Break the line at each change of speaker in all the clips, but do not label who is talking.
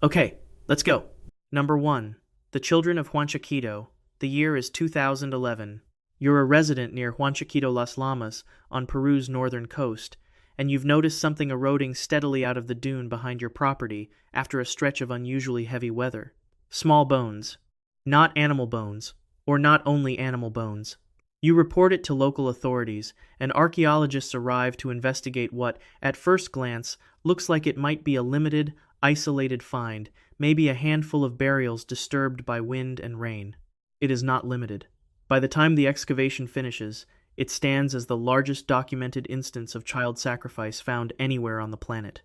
Okay, let's go. Number 1. The Children of Huanchaquito. The year is 2011. You're a resident near Huanchaquito Las Llamas on Peru's northern coast, and you've noticed something eroding steadily out of the dune behind your property after a stretch of unusually heavy weather. Small bones. Not animal bones, or not only animal bones. You report it to local authorities, and archaeologists arrive to investigate what, at first glance, looks like it might be a limited, isolated find, maybe a handful of burials disturbed by wind and rain. It is not limited. By the time the excavation finishes, it stands as the largest documented instance of child sacrifice found anywhere on the planet.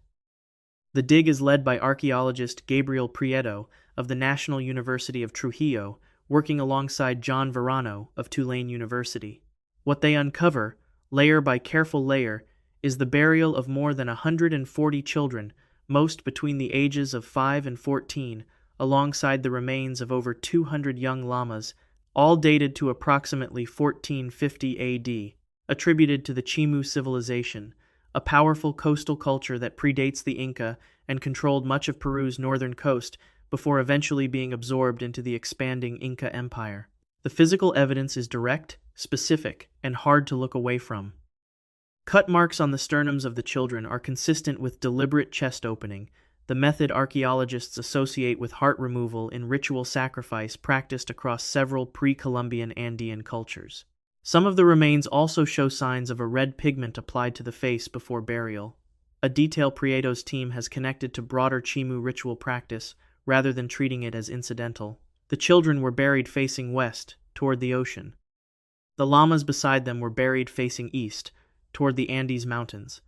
The dig is led by archaeologist Gabriel Prieto of the National University of Trujillo, working alongside John Verano of Tulane University. What they uncover, layer by careful layer, is the burial of more than 140 children, most between the ages of 5 and 14, alongside the remains of over 200 young llamas, all dated to approximately 1450 AD, attributed to the Chimu civilization, a powerful coastal culture that predates the Inca and controlled much of Peru's northern coast before eventually being absorbed into the expanding Inca Empire. The physical evidence is direct, specific, and hard to look away from. Cut marks on the sternums of the children are consistent with deliberate chest opening, the method archaeologists associate with heart removal in ritual sacrifice practiced across several pre-Columbian Andean cultures. Some of the remains also show signs of a red pigment applied to the face before burial, a detail Prieto's team has connected to broader Chimu ritual practice rather than treating it as incidental. The children were buried facing west, toward the ocean. The llamas beside them were buried facing east, toward the Andes Mountains,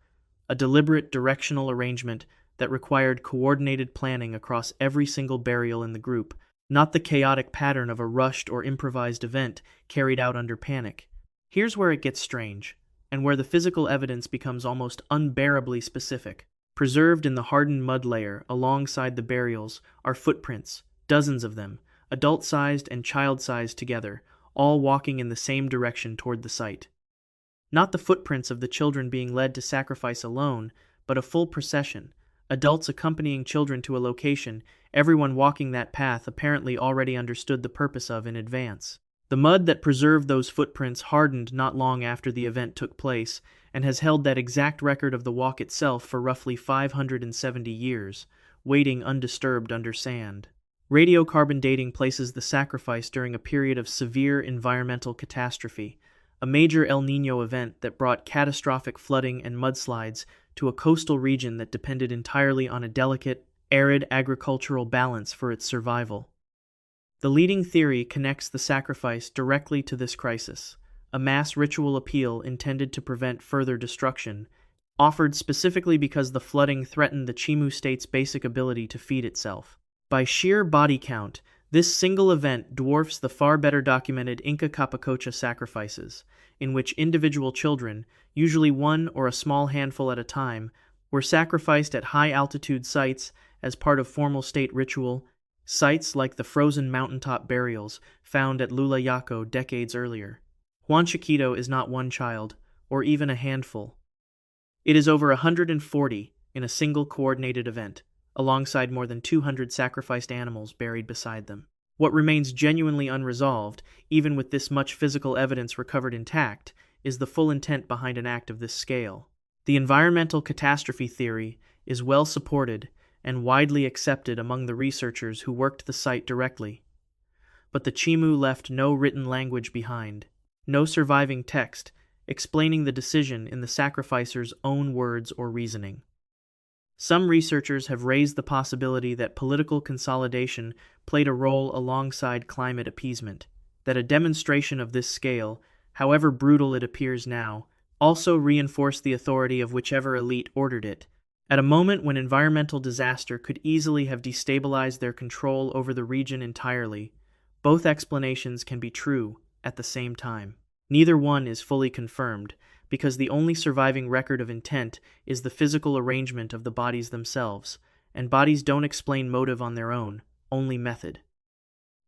a deliberate directional arrangement that required coordinated planning across every single burial in the group, not the chaotic pattern of a rushed or improvised event carried out under panic. Here's where it gets strange, and where the physical evidence becomes almost unbearably specific. Preserved in the hardened mud layer alongside the burials are footprints, dozens of them, adult-sized and child-sized together, all walking in the same direction toward the site. Not the footprints of the children being led to sacrifice alone, but a full procession, adults accompanying children to a location, everyone walking that path apparently already understood the purpose of in advance. The mud that preserved those footprints hardened not long after the event took place, and has held that exact record of the walk itself for roughly 570 years, waiting undisturbed under sand. Radiocarbon dating places the sacrifice during a period of severe environmental catastrophe, a major El Niño event that brought catastrophic flooding and mudslides to a coastal region that depended entirely on a delicate, arid agricultural balance for its survival. The leading theory connects the sacrifice directly to this crisis, a mass ritual appeal intended to prevent further destruction, offered specifically because the flooding threatened the Chimu state's basic ability to feed itself. By sheer body count, this single event dwarfs the far better documented Inca Capacocha sacrifices, in which individual children, usually one or a small handful at a time, were sacrificed at high-altitude sites as part of formal state ritual, sites like the frozen mountaintop burials found at Lulayaco decades earlier. Huanchaquito is not one child, or even a handful. It is over 140 in a single coordinated event, alongside more than 200 sacrificed animals buried beside them. What remains genuinely unresolved, even with this much physical evidence recovered intact, is the full intent behind an act of this scale. The environmental catastrophe theory is well supported and widely accepted among the researchers who worked the site directly. But the Chimu left no written language behind, no surviving text explaining the decision in the sacrificer's own words or reasoning. Some researchers have raised the possibility that political consolidation played a role alongside climate appeasement, that a demonstration of this scale, however brutal it appears now, also reinforced the authority of whichever elite ordered it, at a moment when environmental disaster could easily have destabilized their control over the region entirely. Both explanations can be true at the same time. Neither one is fully confirmed, because the only surviving record of intent is the physical arrangement of the bodies themselves, and bodies don't explain motive on their own, only method.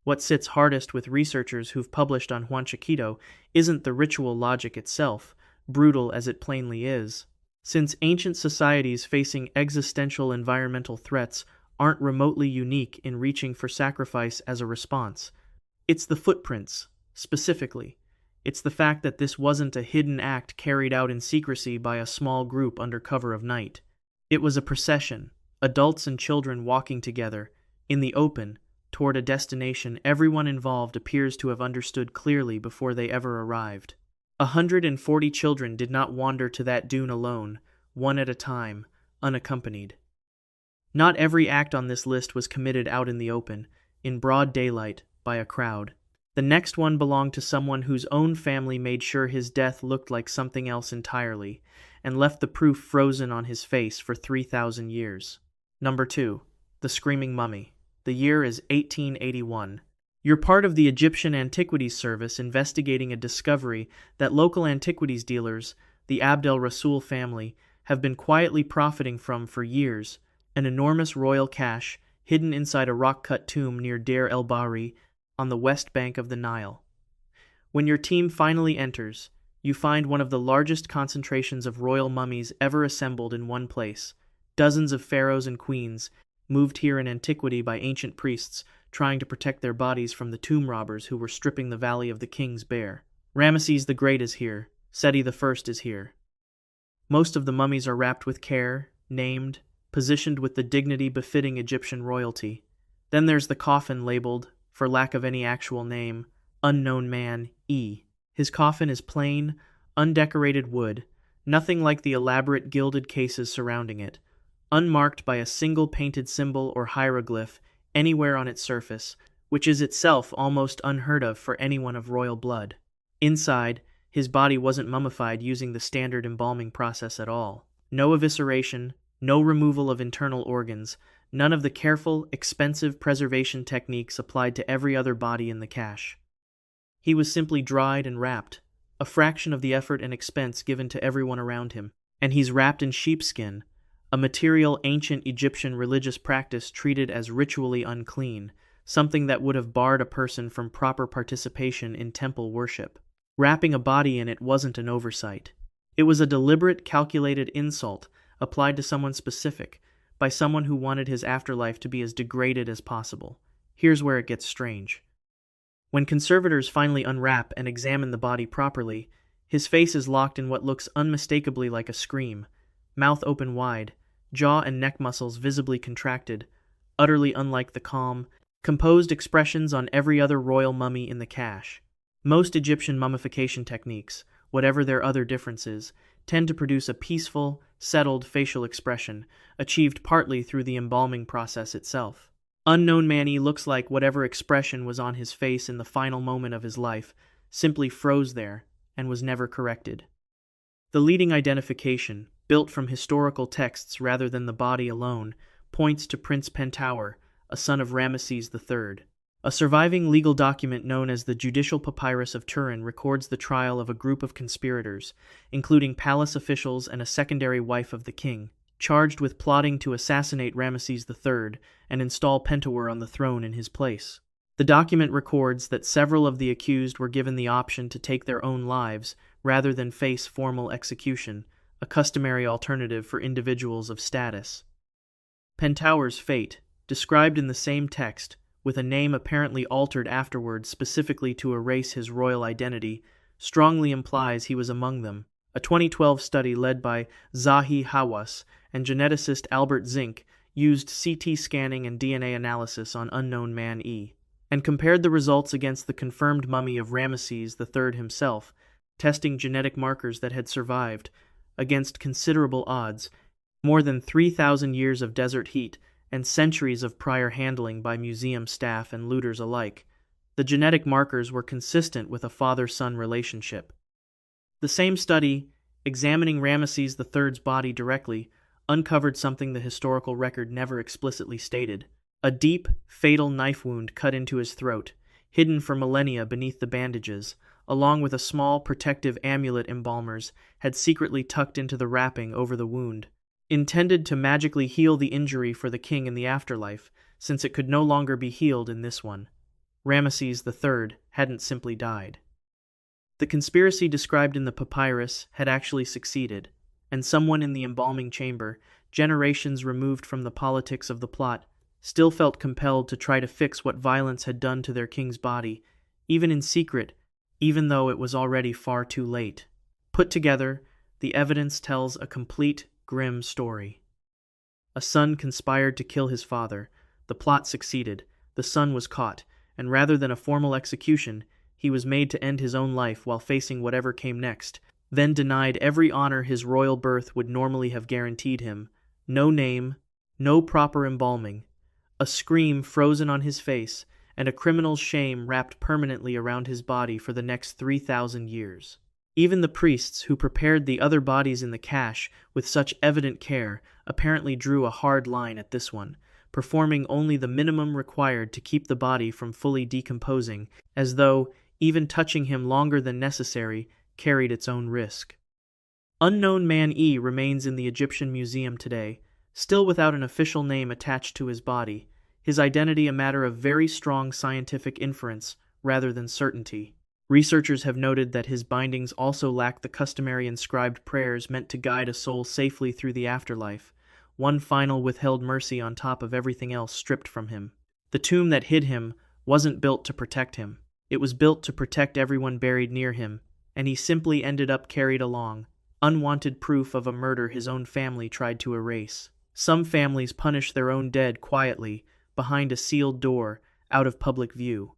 What sits hardest with researchers who've published on Huanchaquito isn't the ritual logic itself, brutal as it plainly is. Since ancient societies facing existential environmental threats aren't remotely unique in reaching for sacrifice as a response. It's the footprints, specifically. It's the fact that this wasn't a hidden act carried out in secrecy by a small group under cover of night. It was a procession, adults and children walking together, in the open, toward a destination everyone involved appears to have understood clearly before they ever arrived. 140 children did not wander to that dune alone, one at a time, unaccompanied. Not every act on this list was committed out in the open, in broad daylight, by a crowd. The next one belonged to someone whose own family made sure his death looked like something else entirely, and left the proof frozen on his face for 3,000 years. Number 2. The Screaming Mummy. The year is 1881. You're part of the Egyptian Antiquities Service investigating a discovery that local antiquities dealers, the Abd el-Rasul family, have been quietly profiting from for years, an enormous royal cache hidden inside a rock-cut tomb near Deir el-Bahri on the west bank of the Nile. When your team finally enters, you find one of the largest concentrations of royal mummies ever assembled in one place. Dozens of pharaohs and queens, moved here in antiquity by ancient priests trying to protect their bodies from the tomb robbers who were stripping the Valley of the Kings bare. Ramesses the Great is here. Seti I is here. Most of the mummies are wrapped with care, named, positioned with the dignity befitting Egyptian royalty. Then there's the coffin labeled, for lack of any actual name, Unknown Man E. His coffin is plain, undecorated wood, nothing like the elaborate gilded cases surrounding it, unmarked by a single painted symbol or hieroglyph anywhere on its surface, which is itself almost unheard of for anyone of royal blood. Inside, his body wasn't mummified using the standard embalming process at all. No evisceration, no removal of internal organs, none of the careful, expensive preservation techniques applied to every other body in the cache. He was simply dried and wrapped, a fraction of the effort and expense given to everyone around him. And he's wrapped in sheepskin, a material ancient Egyptian religious practice treated as ritually unclean, something that would have barred a person from proper participation in temple worship. Wrapping a body in it wasn't an oversight. It was a deliberate, calculated insult applied to someone specific, by someone who wanted his afterlife to be as degraded as possible. Here's where it gets strange. When conservators finally unwrap and examine the body properly, his face is locked in what looks unmistakably like a scream, mouth open wide, jaw and neck muscles visibly contracted, utterly unlike the calm, composed expressions on every other royal mummy in the cache. Most Egyptian mummification techniques, whatever their other differences, tend to produce a peaceful, settled facial expression, achieved partly through the embalming process itself. Unknown Manny looks like whatever expression was on his face in the final moment of his life simply froze there and was never corrected. The leading identification, built from historical texts rather than the body alone, points to Prince Pentaur, a son of Ramesses III. A surviving legal document known as the Judicial Papyrus of Turin records the trial of a group of conspirators, including palace officials and a secondary wife of the king, charged with plotting to assassinate Ramesses III and install Pentaur on the throne in his place. The document records that several of the accused were given the option to take their own lives rather than face formal execution, a customary alternative for individuals of status. Pentaur's fate, described in the same text, with a name apparently altered afterwards specifically to erase his royal identity, strongly implies he was among them. A 2012 study led by Xiaohe Hawass and geneticist Albert Zink used CT scanning and DNA analysis on Unknown Man E, and compared the results against the confirmed mummy of Ramesses III himself, testing genetic markers that had survived, against considerable odds, more than 3,000 years of desert heat, and centuries of prior handling by museum staff and looters alike. The genetic markers were consistent with a father-son relationship. The same study, examining Ramesses III's body directly, uncovered something the historical record never explicitly stated. A deep, fatal knife wound cut into his throat, hidden for millennia beneath the bandages, along with a small protective amulet embalmers had secretly tucked into the wrapping over the wound, intended to magically heal the injury for the king in the afterlife, since it could no longer be healed in this one. Ramesses III hadn't simply died. The conspiracy described in the papyrus had actually succeeded, and someone in the embalming chamber, generations removed from the politics of the plot, still felt compelled to try to fix what violence had done to their king's body, even in secret, even though it was already far too late. Put together, the evidence tells a complete, grim story. A son conspired to kill his father. The plot succeeded. The son was caught, and rather than a formal execution, he was made to end his own life while facing whatever came next, then denied every honor his royal birth would normally have guaranteed him. No name, no proper embalming, a scream frozen on his face, and a criminal's shame wrapped permanently around his body for the next 3,000 years. Even the priests who prepared the other bodies in the cache with such evident care apparently drew a hard line at this one, performing only the minimum required to keep the body from fully decomposing, as though even touching him longer than necessary carried its own risk. Unknown Man E remains in the Egyptian Museum today, still without an official name attached to his body, his identity a matter of very strong scientific inference rather than certainty. Researchers have noted that his bindings also lack the customary inscribed prayers meant to guide a soul safely through the afterlife, one final withheld mercy on top of everything else stripped from him. The tomb that hid him wasn't built to protect him. It was built to protect everyone buried near him, and he simply ended up carried along, unwanted proof of a murder his own family tried to erase. Some families punish their own dead quietly, behind a sealed door, out of public view.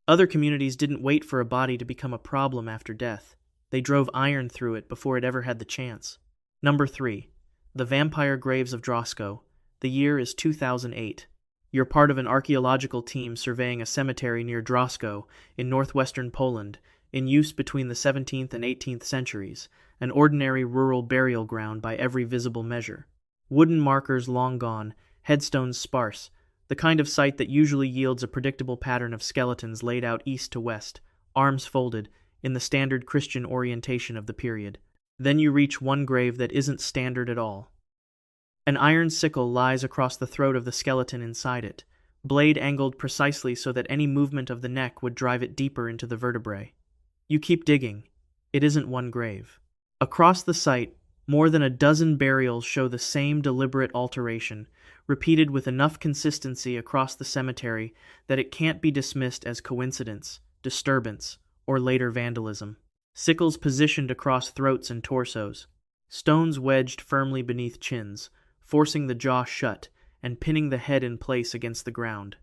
Other communities didn't wait for a body to become a problem after death. They drove iron through it before it ever had the chance. Number 3. The Vampire Graves of Drawsko. The year is 2008. You're part of an archaeological team surveying a cemetery near Drawsko, in northwestern Poland, in use between the 17th and 18th centuries, an ordinary rural burial ground by every visible measure. Wooden markers long gone, headstones sparse, the kind of site that usually yields a predictable pattern of skeletons laid out east to west, arms folded, in the standard Christian orientation of the period. Then you reach one grave that isn't standard at all. An iron sickle lies across the throat of the skeleton inside it, blade angled precisely so that any movement of the neck would drive it deeper into the vertebrae. You keep digging. It isn't one grave. Across the site, more than a dozen burials show the same deliberate alteration, repeated with enough consistency across the cemetery that it can't be dismissed as coincidence, disturbance, or later vandalism. Sickles positioned across throats and torsos, stones wedged firmly beneath chins, forcing the jaw shut and pinning the head in place against the ground.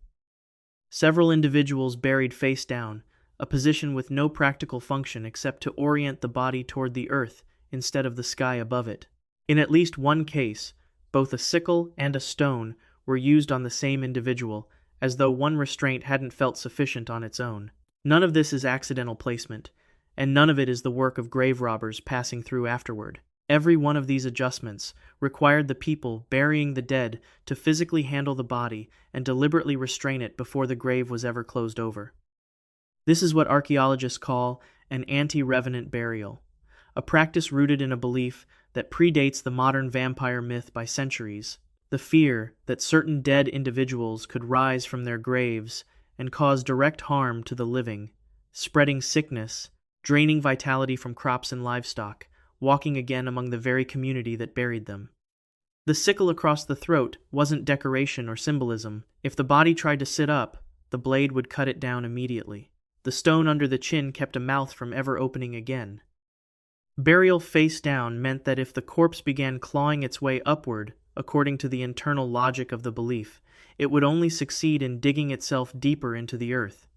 Several individuals buried face down, a position with no practical function except to orient the body toward the earth instead of the sky above it. In at least one case, both a sickle and a stone were used on the same individual, as though one restraint hadn't felt sufficient on its own. None of this is accidental placement, and none of it is the work of grave robbers passing through afterward. Every one of these adjustments required the people burying the dead to physically handle the body and deliberately restrain it before the grave was ever closed over. This is what archaeologists call an anti-revenant burial, a practice rooted in a belief that predates the modern vampire myth by centuries, the fear that certain dead individuals could rise from their graves and cause direct harm to the living, spreading sickness, draining vitality from crops and livestock, walking again among the very community that buried them. The sickle across the throat wasn't decoration or symbolism. If the body tried to sit up, the blade would cut it down immediately. The stone under the chin kept a mouth from ever opening again. Burial face down meant that if the corpse began clawing its way upward, according to the internal logic of the belief, it would only succeed in digging itself deeper into the earth.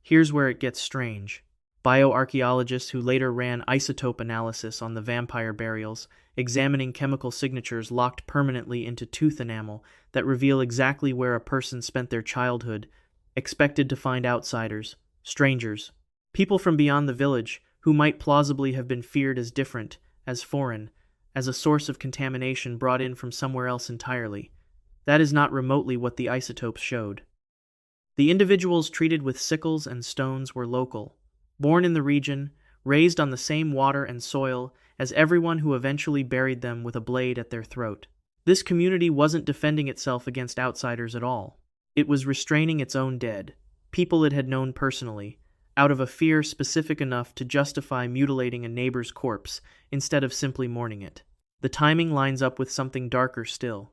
Here's where it gets strange. Bioarchaeologists who later ran isotope analysis on the vampire burials, examining chemical signatures locked permanently into tooth enamel that reveal exactly where a person spent their childhood, expected to find outsiders, strangers, people from beyond the village who might plausibly have been feared as different, as foreign, as a source of contamination brought in from somewhere else entirely. That is not remotely what the isotopes showed. The individuals treated with sickles and stones were local, born in the region, raised on the same water and soil as everyone who eventually buried them with a blade at their throat. This community wasn't defending itself against outsiders at all. It was restraining its own dead, people it had known personally, out of a fear specific enough to justify mutilating a neighbor's corpse instead of simply mourning it. The timing lines up with something darker still.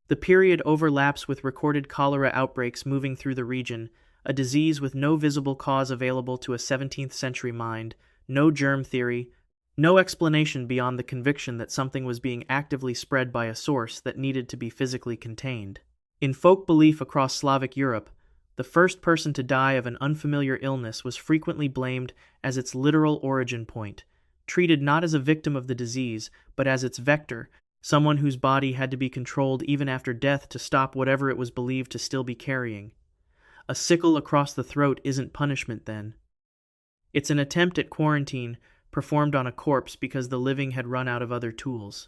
The period overlaps with recorded cholera outbreaks moving through the region, a disease with no visible cause available to a 17th century mind, no germ theory, no explanation beyond the conviction that something was being actively spread by a source that needed to be physically contained. In folk belief across Slavic Europe, the first person to die of an unfamiliar illness was frequently blamed as its literal origin point, treated not as a victim of the disease, but as its vector, someone whose body had to be controlled even after death to stop whatever it was believed to still be carrying. A sickle across the throat isn't punishment then. It's an attempt at quarantine performed on a corpse because the living had run out of other tools.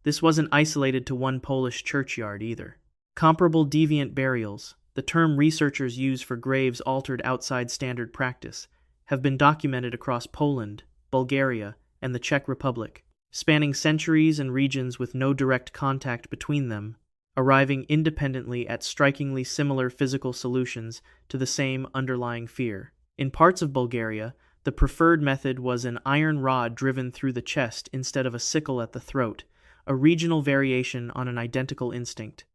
This wasn't isolated to one Polish churchyard either. Comparable deviant burials, the term researchers use for graves altered outside standard practice, have been documented across Poland, Bulgaria, and the Czech Republic, spanning centuries and regions with no direct contact between them, arriving independently at strikingly similar physical solutions to the same underlying fear. In parts of Bulgaria, the preferred method was an iron rod driven through the chest instead of a sickle at the throat, a regional variation on an identical instinct.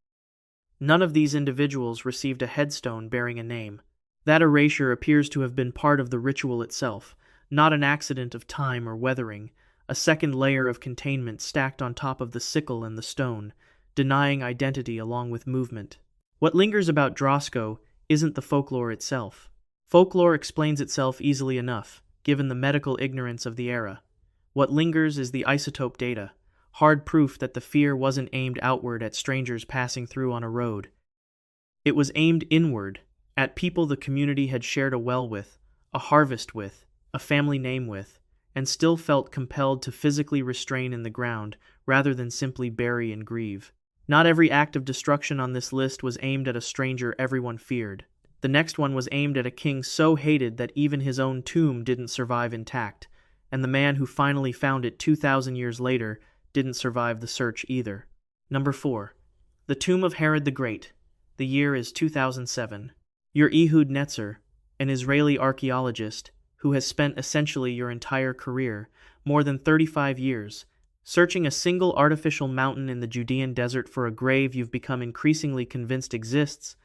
None of these individuals received a headstone bearing a name. That erasure appears to have been part of the ritual itself, not an accident of time or weathering, a second layer of containment stacked on top of the sickle and the stone, denying identity along with movement. What lingers about Drawsko isn't the folklore itself. Folklore explains itself easily enough, given the medical ignorance of the era. What lingers is the isotope data, hard proof that the fear wasn't aimed outward at strangers passing through on a road. It was aimed inward, at people the community had shared a well with, a harvest with, a family name with, and still felt compelled to physically restrain in the ground rather than simply bury and grieve. Not every act of destruction on this list was aimed at a stranger everyone feared. The next one was aimed at a king so hated that even his own tomb didn't survive intact, and the man who finally found it 2,000 years later didn't survive the search either. Number 4. The Tomb of Herod the Great. The year is 2007. You're Ehud Netzer, an Israeli archaeologist who has spent essentially your entire career, more than 35 years, searching a single artificial mountain in the Judean desert for a grave you've become increasingly convinced exists,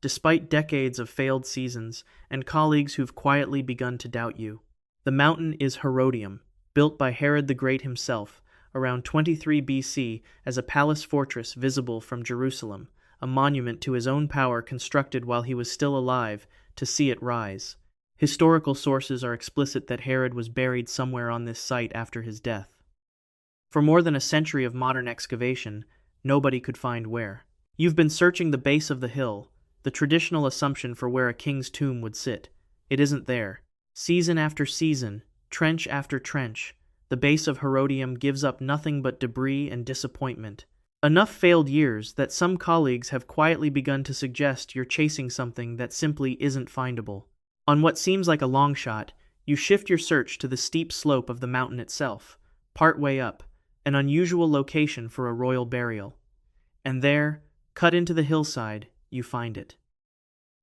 despite decades of failed seasons and colleagues who've quietly begun to doubt you. The mountain is Herodium, built by Herod the Great himself, around 23 BC as a palace fortress visible from Jerusalem, a monument to his own power constructed while he was still alive to see it rise. Historical sources are explicit that Herod was buried somewhere on this site after his death. For more than a century of modern excavation, nobody could find where. You've been searching the base of the hill, the traditional assumption for where a king's tomb would sit. It isn't there. Season after season, trench after trench, the base of Herodium gives up nothing but debris and disappointment. Enough failed years that some colleagues have quietly begun to suggest you're chasing something that simply isn't findable. On what seems like a long shot, you shift your search to the steep slope of the mountain itself, partway up, an unusual location for a royal burial. And there, cut into the hillside, you find it.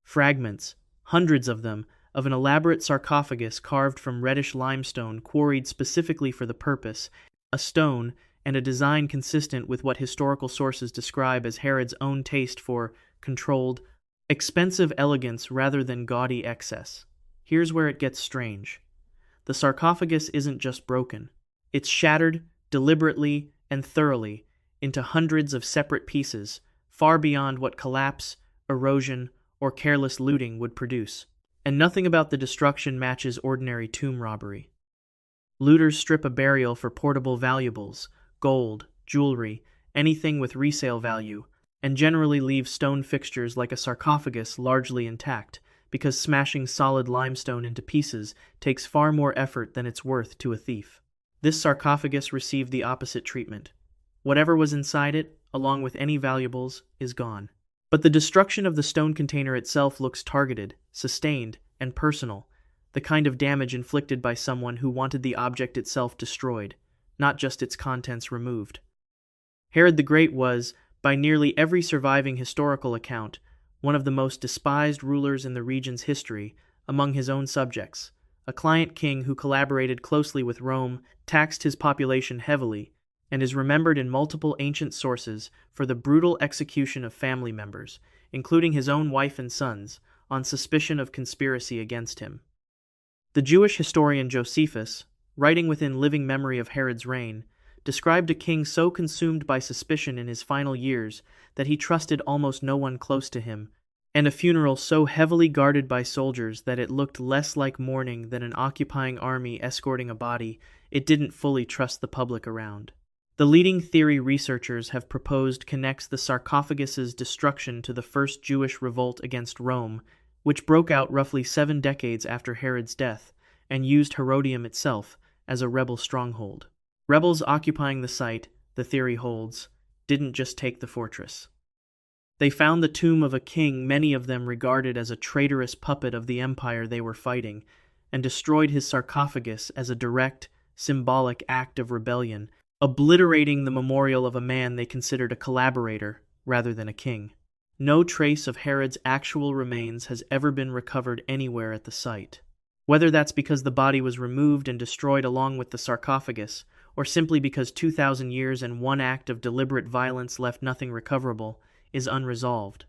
Fragments, hundreds of them, of an elaborate sarcophagus carved from reddish limestone quarried specifically for the purpose, a stone and a design consistent with what historical sources describe as Herod's own taste for controlled, expensive elegance rather than gaudy excess. Here's where it gets strange. The sarcophagus isn't just broken. It's shattered, deliberately and thoroughly, into hundreds of separate pieces, far beyond what collapse, erosion, or careless looting would produce. And nothing about the destruction matches ordinary tomb robbery. Looters strip a burial for portable valuables, gold, jewelry, anything with resale value, and generally leave stone fixtures like a sarcophagus largely intact, because smashing solid limestone into pieces takes far more effort than it's worth to a thief. This sarcophagus received the opposite treatment. Whatever was inside it, along with any valuables, is gone. But the destruction of the stone container itself looks targeted, sustained, and personal, the kind of damage inflicted by someone who wanted the object itself destroyed, not just its contents removed. Herod the Great was, by nearly every surviving historical account, one of the most despised rulers in the region's history among his own subjects, a client king who collaborated closely with Rome, taxed his population heavily, and is remembered in multiple ancient sources for the brutal execution of family members, including his own wife and sons, on suspicion of conspiracy against him. The Jewish historian Josephus, writing within living memory of Herod's reign, described a king so consumed by suspicion in his final years that he trusted almost no one close to him, and a funeral so heavily guarded by soldiers that it looked less like mourning than an occupying army escorting a body it didn't fully trust the public around. The leading theory researchers have proposed connects the sarcophagus's destruction to the first Jewish revolt against Rome, which broke out roughly 7 decades after Herod's death, and used Herodium itself as a rebel stronghold. Rebels occupying the site, the theory holds, didn't just take the fortress. They found the tomb of a king many of them regarded as a traitorous puppet of the empire they were fighting, and destroyed his sarcophagus as a direct, symbolic act of rebellion, obliterating the memorial of a man they considered a collaborator rather than a king. No trace of Herod's actual remains has ever been recovered anywhere at the site. Whether that's because the body was removed and destroyed along with the sarcophagus, or simply because 2,000 years and one act of deliberate violence left nothing recoverable, is unresolved.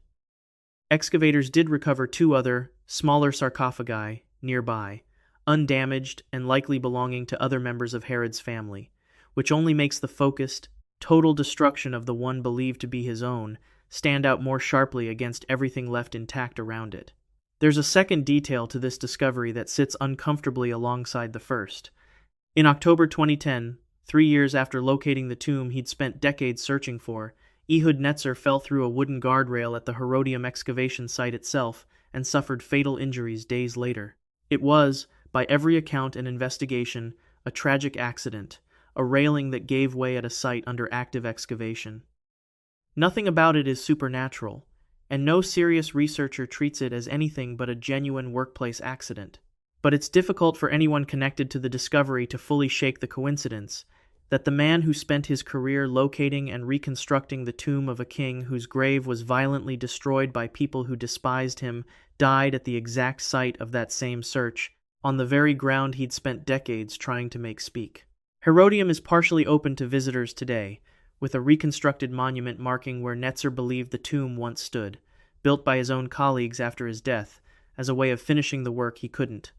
Excavators did recover 2 other, smaller sarcophagi nearby, undamaged and likely belonging to other members of Herod's family, which only makes the focused, total destruction of the one believed to be his own stand out more sharply against everything left intact around it. There's a second detail to this discovery that sits uncomfortably alongside the first. In October 2010, 3 years after locating the tomb he'd spent decades searching for, Ehud Netzer fell through a wooden guardrail at the Herodium excavation site itself and suffered fatal injuries days later. It was, by every account and investigation, a tragic accident, a railing that gave way at a site under active excavation. Nothing about it is supernatural, and no serious researcher treats it as anything but a genuine workplace accident. But it's difficult for anyone connected to the discovery to fully shake the coincidence that the man who spent his career locating and reconstructing the tomb of a king whose grave was violently destroyed by people who despised him died at the exact site of that same search, on the very ground he'd spent decades trying to make speak. Herodium is partially open to visitors today, with a reconstructed monument marking where Netzer believed the tomb once stood, built by his own colleagues after his death, as a way of finishing the work he couldn't.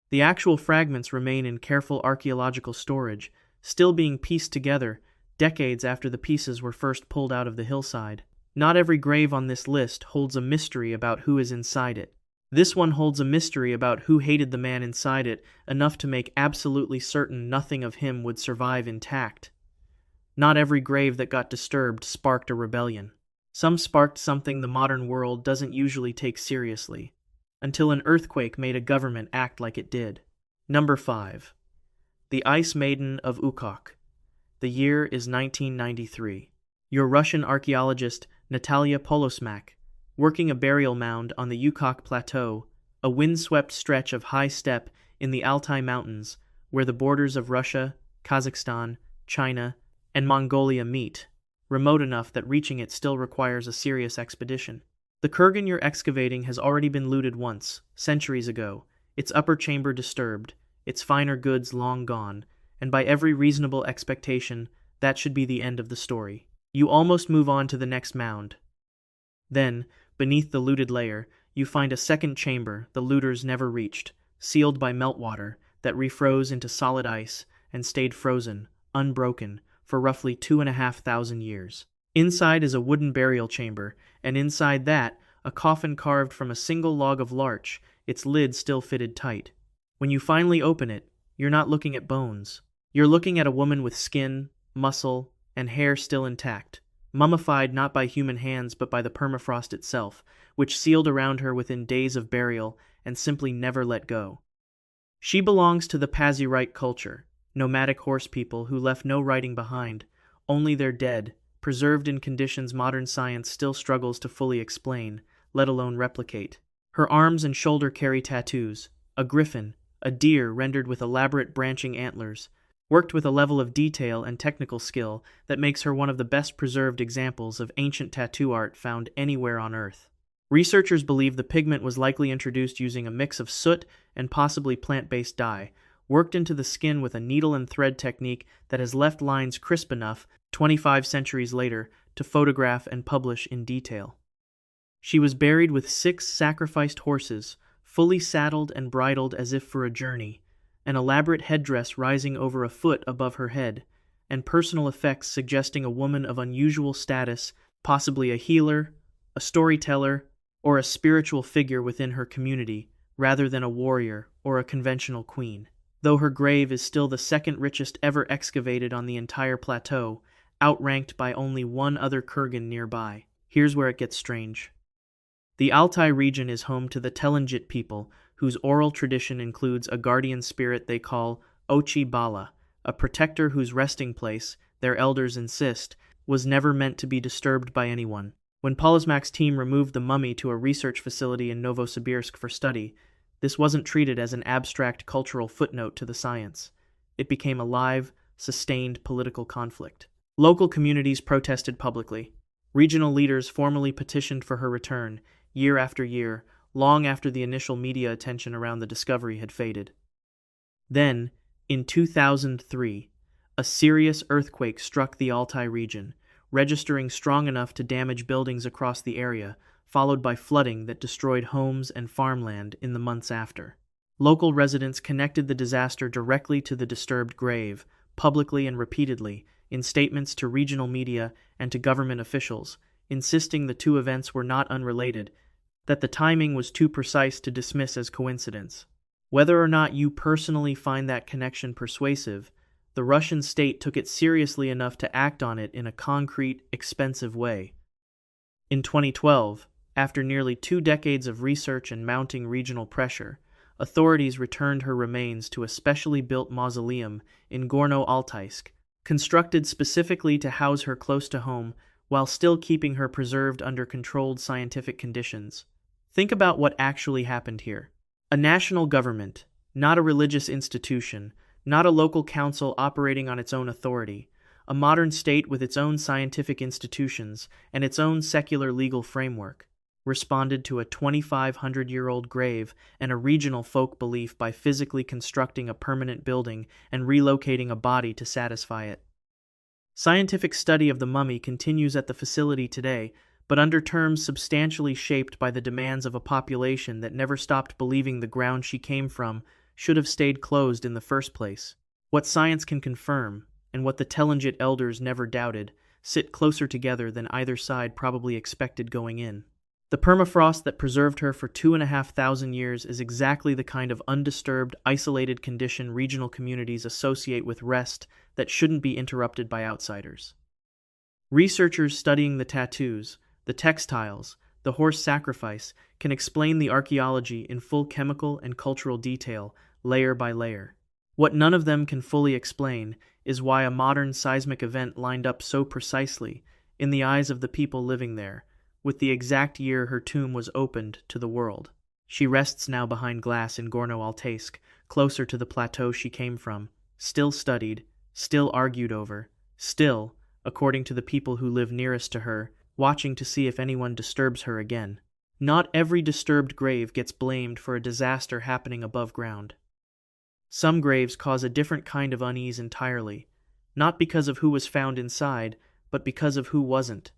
The actual fragments remain in careful archaeological storage, still being pieced together decades after the pieces were first pulled out of the hillside. Not every grave on this list holds a mystery about who is inside it. This one holds a mystery about who hated the man inside it enough to make absolutely certain nothing of him would survive intact. Not every grave that got disturbed sparked a rebellion. Some sparked something the modern world doesn't usually take seriously, until an earthquake made a government act like it did. Number 5. The Ice Maiden of Ukok. The year is 1993. Your Russian archaeologist Natalia Polosmak, working a burial mound on the Ukok Plateau, a windswept stretch of high steppe in the Altai Mountains, where the borders of Russia, Kazakhstan, China, and Mongolia meet, remote enough that reaching it still requires a serious expedition. The kurgan you're excavating has already been looted once, centuries ago, its upper chamber disturbed, its finer goods long gone, and by every reasonable expectation, that should be the end of the story. You almost move on to the next mound. Then, beneath the looted layer, you find a second chamber the looters never reached, sealed by meltwater that refroze into solid ice and stayed frozen, unbroken, for roughly 2,500 years. Inside is a wooden burial chamber, and inside that, a coffin carved from a single log of larch, its lid still fitted tight. When you finally open it, you're not looking at bones. You're looking at a woman with skin, muscle, and hair still intact, mummified not by human hands but by the permafrost itself, which sealed around her within days of burial and simply never let go. She belongs to the Pazurite culture, nomadic horse people who left no writing behind, only their dead, preserved in conditions modern science still struggles to fully explain, let alone replicate. Her arms and shoulder carry tattoos, a griffin, a deer rendered with elaborate branching antlers, worked with a level of detail and technical skill that makes her one of the best preserved examples of ancient tattoo art found anywhere on Earth. Researchers believe the pigment was likely introduced using a mix of soot and possibly plant-based dye, worked into the skin with a needle and thread technique that has left lines crisp enough, 25 centuries later, to photograph and publish in detail. She was buried with 6 sacrificed horses, fully saddled and bridled as if for a journey, an elaborate headdress rising over a foot above her head, and personal effects suggesting a woman of unusual status, possibly a healer, a storyteller, or a spiritual figure within her community, rather than a warrior or a conventional queen. Though her grave is still the second richest ever excavated on the entire plateau, outranked by only one other kurgan nearby. Here's where it gets strange. The Altai region is home to the Telengit people, whose oral tradition includes a guardian spirit they call Ochi Bala, a protector whose resting place, their elders insist, was never meant to be disturbed by anyone. When Polizmak's team removed the mummy to a research facility in Novosibirsk for study, this wasn't treated as an abstract cultural footnote to the science. It became a live, sustained political conflict. Local communities protested publicly. Regional leaders formally petitioned for her return, year after year, long after the initial media attention around the discovery had faded. Then, in 2003, a serious earthquake struck the Altai region, registering strong enough to damage buildings across the area, followed by flooding that destroyed homes and farmland in the months after. Local residents connected the disaster directly to the disturbed grave, publicly and repeatedly, in statements to regional media and to government officials, insisting the two events were not unrelated, that the timing was too precise to dismiss as coincidence. Whether or not you personally find that connection persuasive, the Russian state took it seriously enough to act on it in a concrete, expensive way. In 2012, after nearly 2 decades of research and mounting regional pressure, authorities returned her remains to a specially built mausoleum in Gorno-Altaysk, constructed specifically to house her close to home while still keeping her preserved under controlled scientific conditions. Think about what actually happened here. A national government, not a religious institution, not a local council operating on its own authority, a modern state with its own scientific institutions and its own secular legal framework, responded to a 2,500-year-old grave and a regional folk belief by physically constructing a permanent building and relocating a body to satisfy it. Scientific study of the mummy continues at the facility today, but under terms substantially shaped by the demands of a population that never stopped believing the ground she came from should have stayed closed in the first place. What science can confirm, and what the Telengit elders never doubted, sit closer together than either side probably expected going in. The permafrost that preserved her for 2,500 years is exactly the kind of undisturbed, isolated condition regional communities associate with rest that shouldn't be interrupted by outsiders. Researchers studying the tattoos, the textiles, the horse sacrifice can explain the archaeology in full chemical and cultural detail, layer by layer. What none of them can fully explain is why a modern seismic event lined up so precisely, in the eyes of the people living there, with the exact year her tomb was opened to the world. She rests now behind glass in Gorno-Altaysk, closer to the plateau she came from, still studied, still argued over, still, according to the people who live nearest to her, watching to see if anyone disturbs her again. Not every disturbed grave gets blamed for a disaster happening above ground. Some graves cause a different kind of unease entirely, not because of who was found inside, but because of who wasn't.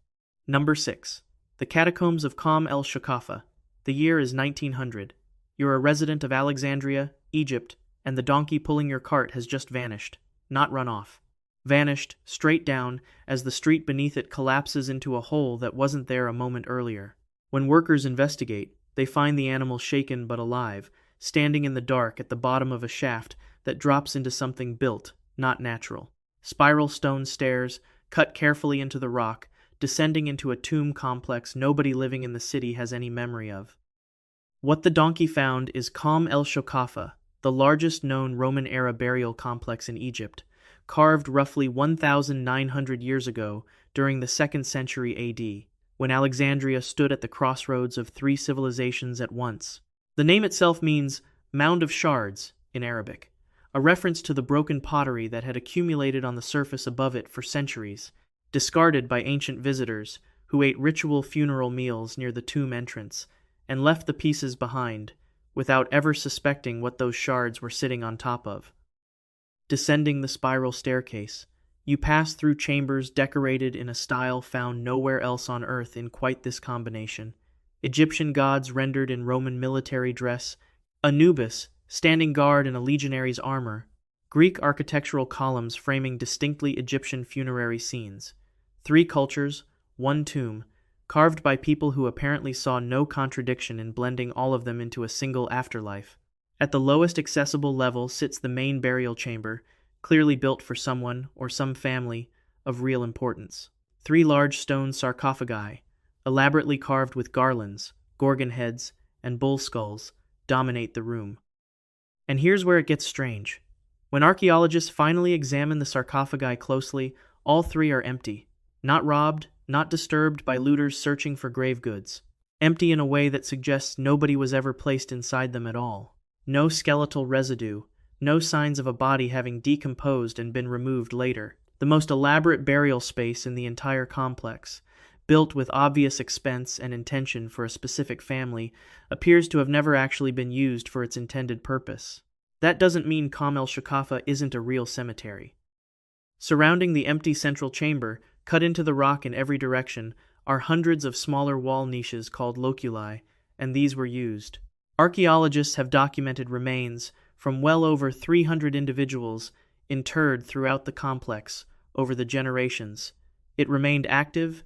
Number 6. The catacombs of Kom el Shoqafa. The year is 1900. You're a resident of Alexandria, Egypt, and the donkey pulling your cart has just vanished, not run off. Vanished, straight down, as the street beneath it collapses into a hole that wasn't there a moment earlier. When workers investigate, they find the animal shaken but alive, standing in the dark at the bottom of a shaft that drops into something built, not natural. Spiral stone stairs, cut carefully into the rock, descending into a tomb complex nobody living in the city has any memory of. What the donkey found is Kom el Shoqafa, the largest known Roman-era burial complex in Egypt, carved roughly 1,900 years ago during the 2nd century AD, when Alexandria stood at the crossroads of 3 civilizations at once. The name itself means mound of shards in Arabic, a reference to the broken pottery that had accumulated on the surface above it for centuries, discarded by ancient visitors who ate ritual funeral meals near the tomb entrance and left the pieces behind, without ever suspecting what those shards were sitting on top of. Descending the spiral staircase, you pass through chambers decorated in a style found nowhere else on Earth in quite this combination. Egyptian gods rendered in Roman military dress, Anubis standing guard in a legionary's armor, Greek architectural columns framing distinctly Egyptian funerary scenes. 3 cultures, 1 tomb, carved by people who apparently saw no contradiction in blending all of them into a single afterlife. At the lowest accessible level sits the main burial chamber, clearly built for someone or some family of real importance. 3 large stone sarcophagi, elaborately carved with garlands, gorgon heads, and bull skulls, dominate the room. And here's where it gets strange. When archaeologists finally examine the sarcophagi closely, all 3 are empty. Not robbed, not disturbed by looters searching for grave goods. Empty in a way that suggests nobody was ever placed inside them at all. No skeletal residue, no signs of a body having decomposed and been removed later. The most elaborate burial space in the entire complex, built with obvious expense and intention for a specific family, appears to have never actually been used for its intended purpose. That doesn't mean Kom el Shoqafa isn't a real cemetery. Surrounding the empty central chamber, cut into the rock in every direction, are hundreds of smaller wall niches called loculi, and these were used. Archaeologists have documented remains from well over 300 individuals interred throughout the complex over the generations. It remained active,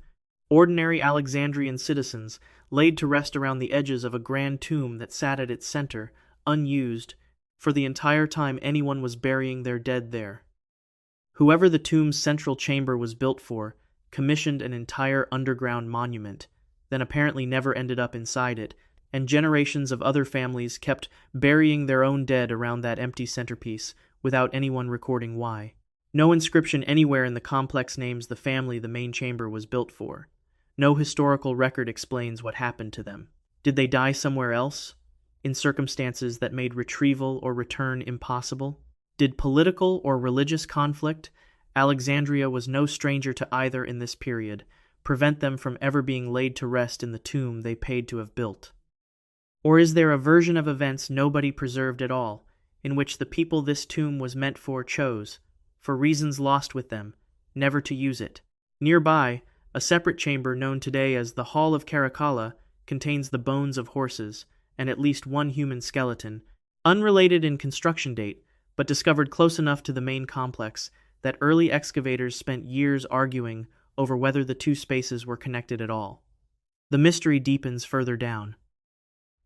ordinary Alexandrian citizens laid to rest around the edges of a grand tomb that sat at its center, unused, for the entire time anyone was burying their dead there. Whoever the tomb's central chamber was built for commissioned an entire underground monument, then apparently never ended up inside it, and generations of other families kept burying their own dead around that empty centerpiece without anyone recording why. No inscription anywhere in the complex names the family the main chamber was built for. No historical record explains what happened to them. Did they die somewhere else, in circumstances that made retrieval or return impossible? Did political or religious conflict, Alexandria was no stranger to either in this period, prevent them from ever being laid to rest in the tomb they paid to have built? Or is there a version of events nobody preserved at all, in which the people this tomb was meant for chose, for reasons lost with them, never to use it? Nearby, a separate chamber known today as the Hall of Caracalla contains the bones of horses and at least 1 human skeleton, unrelated in construction date, but discovered close enough to the main complex that early excavators spent years arguing over whether the 2 spaces were connected at all. The mystery deepens further down.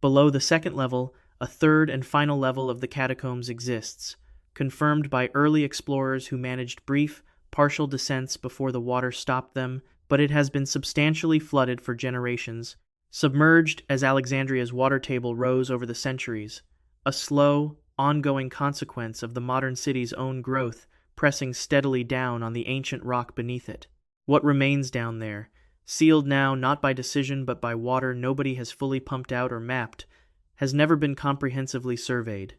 Below the 2nd level, a 3rd and final level of the catacombs exists, confirmed by early explorers who managed brief, partial descents before the water stopped them, but it has been substantially flooded for generations, submerged as Alexandria's water table rose over the centuries, a slow, ongoing consequence of the modern city's own growth pressing steadily down on the ancient rock beneath it. What remains down there, sealed now not by decision but by water nobody has fully pumped out or mapped, has never been comprehensively surveyed.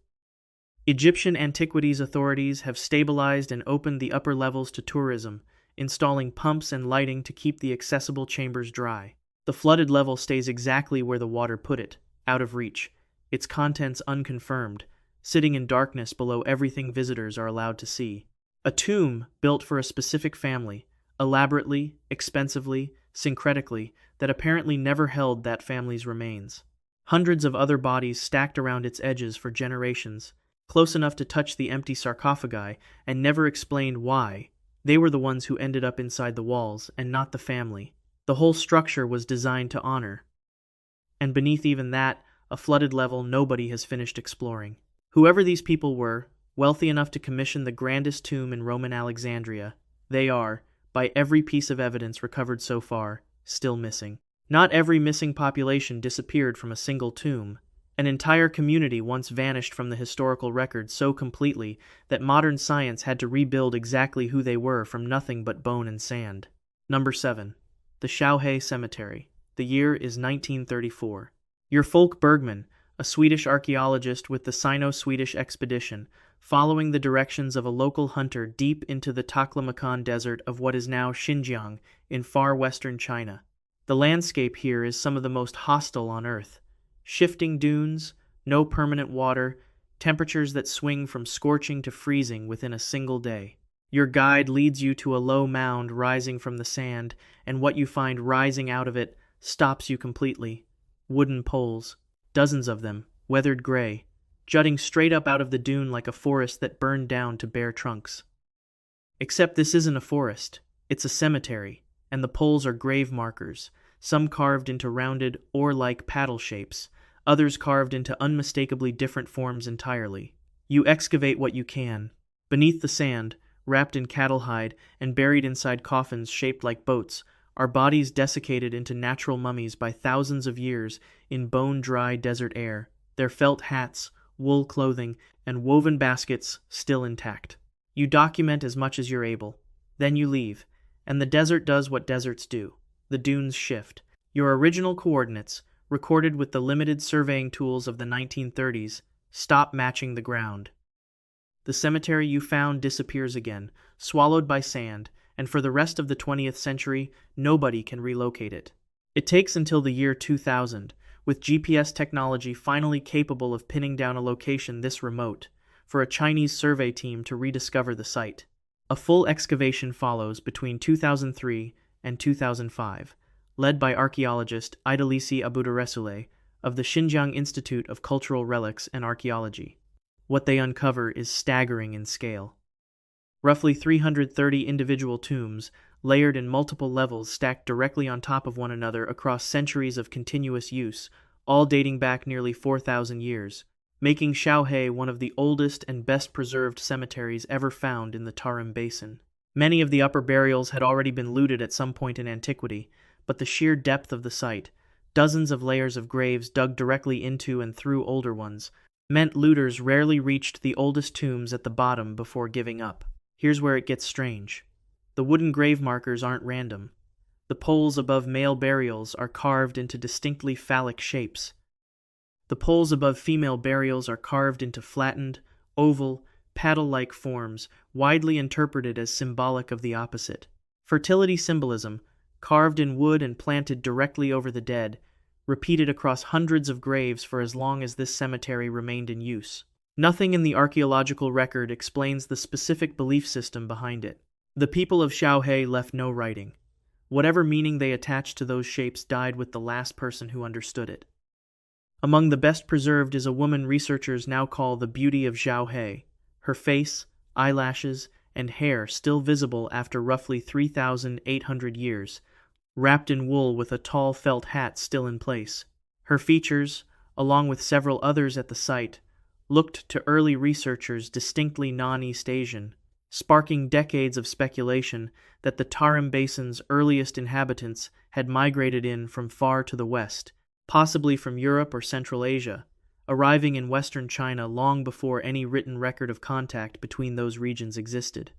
Egyptian antiquities authorities have stabilized and opened the upper levels to tourism, installing pumps and lighting to keep the accessible chambers dry. The flooded level stays exactly where the water put it, out of reach, its contents unconfirmed, sitting in darkness below everything visitors are allowed to see. A tomb built for a specific family, elaborately, expensively, syncretically, that apparently never held that family's remains. Hundreds of other bodies stacked around its edges for generations, close enough to touch the empty sarcophagi, and never explained why. They were the ones who ended up inside the walls, and not the family. The whole structure was designed to honor. And beneath even that, a flooded level nobody has finished exploring. Whoever these people were, wealthy enough to commission the grandest tomb in Roman Alexandria, they are, by every piece of evidence recovered so far, still missing. Not every missing population disappeared from a single tomb. An entire community once vanished from the historical record so completely that modern science had to rebuild exactly who they were from nothing but bone and sand. Number 7. The Xiaohe Cemetery. The year is 1934. Your Folk Bergman, a Swedish archaeologist with the Sino-Swedish expedition, following the directions of a local hunter deep into the Taklamakan desert of what is now Xinjiang in far western China. The landscape here is some of the most hostile on Earth. Shifting dunes, no permanent water, temperatures that swing from scorching to freezing within a single day. Your guide leads you to a low mound rising from the sand, and what you find rising out of it stops you completely. Wooden poles, dozens of them, weathered gray, jutting straight up out of the dune like a forest that burned down to bare trunks. Except this isn't a forest, it's a cemetery, and the poles are grave markers, some carved into rounded, oar-like paddle shapes, others carved into unmistakably different forms entirely. You excavate what you can. Beneath the sand, wrapped in cattle hide and buried inside coffins shaped like boats, are bodies desiccated into natural mummies by thousands of years in bone-dry desert air, their felt hats, wool clothing, and woven baskets still intact. You document as much as you're able. Then you leave, and the desert does what deserts do. The dunes shift. Your original coordinates, recorded with the limited surveying tools of the 1930s, stop matching the ground. The cemetery you found disappears again, swallowed by sand, and for the rest of the 20th century, nobody can relocate it. It takes until the year 2000, with GPS technology finally capable of pinning down a location this remote, for a Chinese survey team to rediscover the site. A full excavation follows between 2003 and 2005, led by archaeologist Idalisi Abudaresule of the Xinjiang Institute of Cultural Relics and Archaeology. What they uncover is staggering in scale. Roughly 330 individual tombs, layered in multiple levels stacked directly on top of one another across centuries of continuous use, all dating back nearly 4,000 years, making Xiaohe one of the oldest and best-preserved cemeteries ever found in the Tarim Basin. Many of the upper burials had already been looted at some point in antiquity, but the sheer depth of the site, dozens of layers of graves dug directly into and through older ones, meant looters rarely reached the oldest tombs at the bottom before giving up. Here's where it gets strange. The wooden grave markers aren't random. The poles above male burials are carved into distinctly phallic shapes. The poles above female burials are carved into flattened, oval, paddle-like forms, widely interpreted as symbolic of the opposite. Fertility symbolism, carved in wood and planted directly over the dead, repeated across hundreds of graves for as long as this cemetery remained in use. Nothing in the archaeological record explains the specific belief system behind it. The people of Xiaohe left no writing. Whatever meaning they attached to those shapes died with the last person who understood it. Among the best preserved is a woman researchers now call the beauty of Xiaohe, her face, eyelashes, and hair still visible after roughly 3,800 years, wrapped in wool with a tall felt hat still in place. Her features, along with several others at the site, looked to early researchers distinctly non-East Asian, sparking decades of speculation that the Tarim Basin's earliest inhabitants had migrated in from far to the west, possibly from Europe or Central Asia, arriving in western China long before any written record of contact between those regions existed.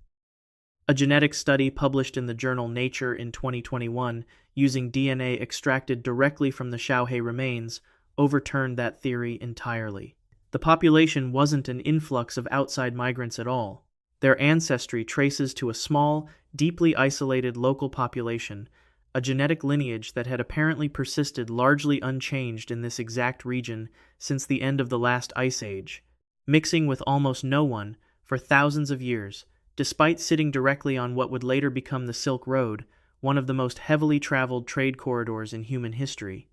A genetic study published in the journal Nature in 2021, using DNA extracted directly from the Xiaohe remains, overturned that theory entirely. The population wasn't an influx of outside migrants at all. Their ancestry traces to a small, deeply isolated local population, a genetic lineage that had apparently persisted largely unchanged in this exact region since the end of the last ice age, mixing with almost no one for thousands of years, despite sitting directly on what would later become the Silk Road, one of the most heavily traveled trade corridors in human history.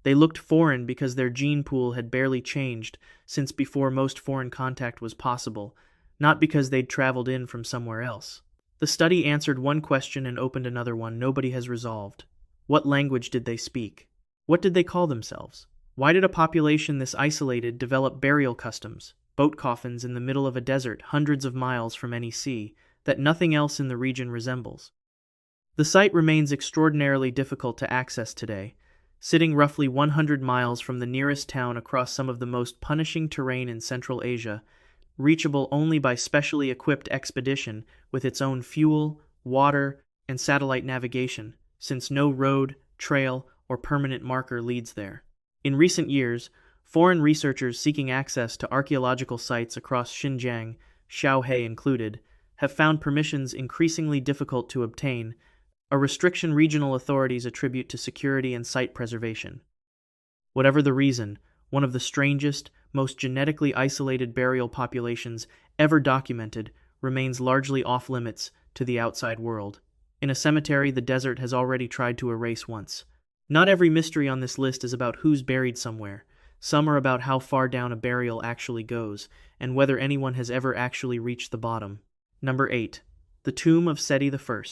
They looked foreign because their gene pool had barely changed since before most foreign contact was possible, not because they'd traveled in from somewhere else. The study answered one question and opened another one nobody has resolved. What language did they speak? What did they call themselves? Why did a population this isolated develop burial customs, boat coffins in the middle of a desert hundreds of miles from any sea, that nothing else in the region resembles? The site remains extraordinarily difficult to access today, sitting roughly 100 miles from the nearest town across some of the most punishing terrain in Central Asia, reachable only by specially equipped expedition with its own fuel, water, and satellite navigation, since no road, trail, or permanent marker leads there. In recent years, foreign researchers seeking access to archaeological sites across Xinjiang, Xiaohe included, have found permissions increasingly difficult to obtain, a restriction regional authorities attribute to security and site preservation. Whatever the reason, one of the strangest, most genetically isolated burial populations ever documented, remains largely off-limits to the outside world. In a cemetery the desert has already tried to erase once. Not every mystery on this list is about who's buried somewhere. Some are about how far down a burial actually goes, and whether anyone has ever actually reached the bottom. Number 8. The Tomb of Seti I.